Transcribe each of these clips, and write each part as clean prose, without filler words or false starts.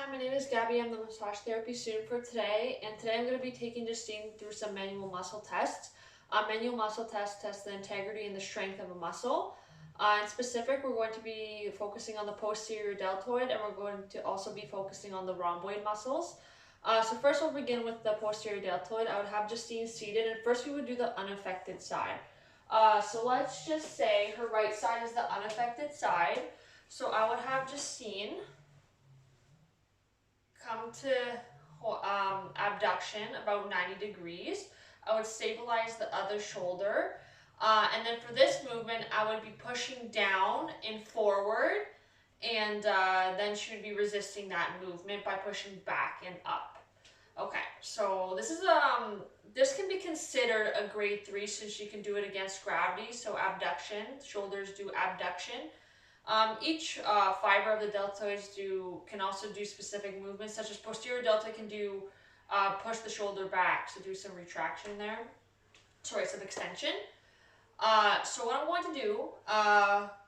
Hi, my name is Gabby. I'm the massage therapy student for today, and today I'm going to be taking Justine through some manual muscle tests. Manual muscle tests test the integrity and the strength of a muscle. In specific, we're going to be focusing on the posterior deltoid, and we're going to also be focusing on the rhomboid muscles. So first we'll begin with the posterior deltoid. I would have Justine seated, and first we would do the unaffected side. So let's just say her right side is the unaffected side. So I would have Justine come to abduction about 90 degrees. I would stabilize the other shoulder. And then for this movement, I would be pushing down and forward, and then she would be resisting that movement by pushing back and up. Okay, so this can be considered a grade 3 since you can do it against gravity. So abduction, shoulders do abduction. Each fiber of the deltoids can also do specific movements, such as posterior deltoid can do push the shoulder back, so do some retraction there. Sorry, some extension. So what I'm going to do,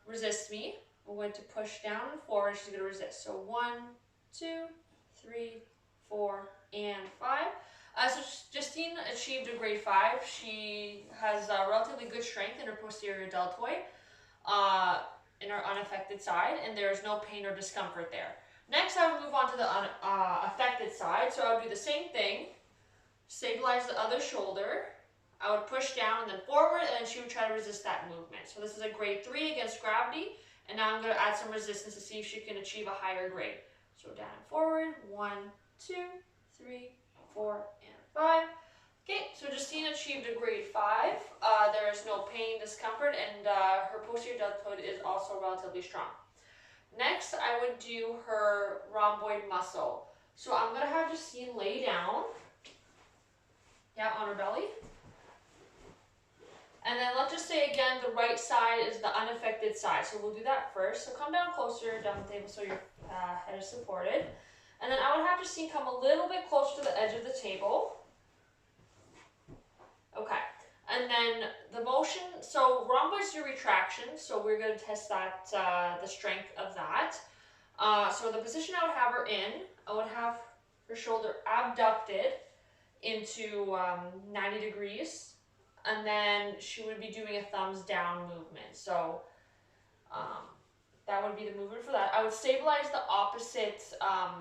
resist me. I'm going to push down and forward. She's going to resist. So 1, 2, 3, 4, and 5. So Justine achieved a grade 5. She has relatively good strength in her posterior deltoid. In our unaffected side, and there's no pain or discomfort there. Next, I would move on to the affected side. So I would do the same thing, stabilize the other shoulder. I would push down and then forward, and then she would try to resist that movement. So this is a grade 3 against gravity, and now I'm going to add some resistance to see if she can achieve a higher grade. So down and forward, 1, 2, 3, 4, and 5. Okay, so Justine achieved a grade 5. There is no pain, discomfort, and her posterior deltoid is also relatively strong. Next, I would do her rhomboid muscle. So I'm going to have Justine lay down, on her belly. And then let's just say again, the right side is the unaffected side. So we'll do that first. So come down closer down the table so your head is supported. And then I would have Justine come a little bit closer to the edge of the table. Okay, and then the motion, so rhomboids do retraction, so we're going to test that, the strength of that. So the position I would have her in, I would have her shoulder abducted into 90 degrees, and then she would be doing a thumbs down movement. So that would be the movement for that. I would stabilize the opposite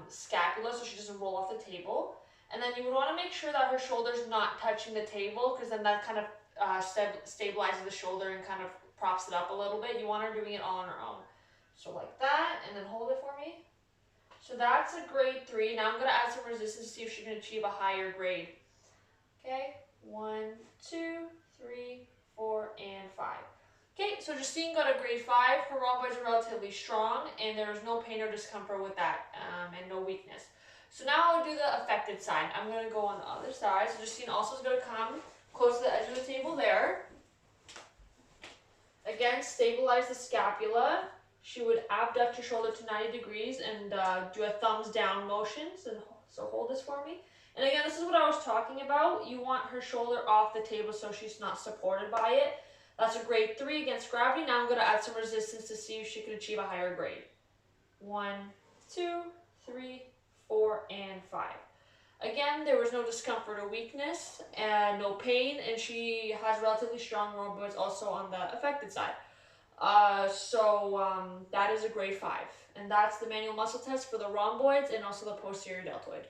scapula so she doesn't roll off the table. And then you would want to make sure that her shoulder's not touching the table, because then that kind of stabilizes the shoulder and kind of props it up a little bit. You want her doing it all on her own. So like that, and then hold it for me. So that's a grade 3. Now I'm going to add some resistance to see if she can achieve a higher grade. Okay, 1, 2, 3, 4, and 5. Okay, so Justine got a grade 5. Her rhomboids are relatively strong, and there's no pain or discomfort with that, and no weakness. So now I'll do the affected side. I'm going to go on the other side. So Justine also is going to come close to the edge of the table there. Again, stabilize the scapula. She would abduct her shoulder to 90 degrees and do a thumbs down motion. So hold this for me. And again, this is what I was talking about. You want her shoulder off the table so she's not supported by it. That's a grade 3 against gravity. Now I'm going to add some resistance to see if she can achieve a higher grade. 1, 2, 3, 4, and 5. Again, there was no discomfort or weakness, and no pain, and she has relatively strong rhomboids also on the affected side. That is a grade 5, and that's the manual muscle test for the rhomboids and also the posterior deltoid.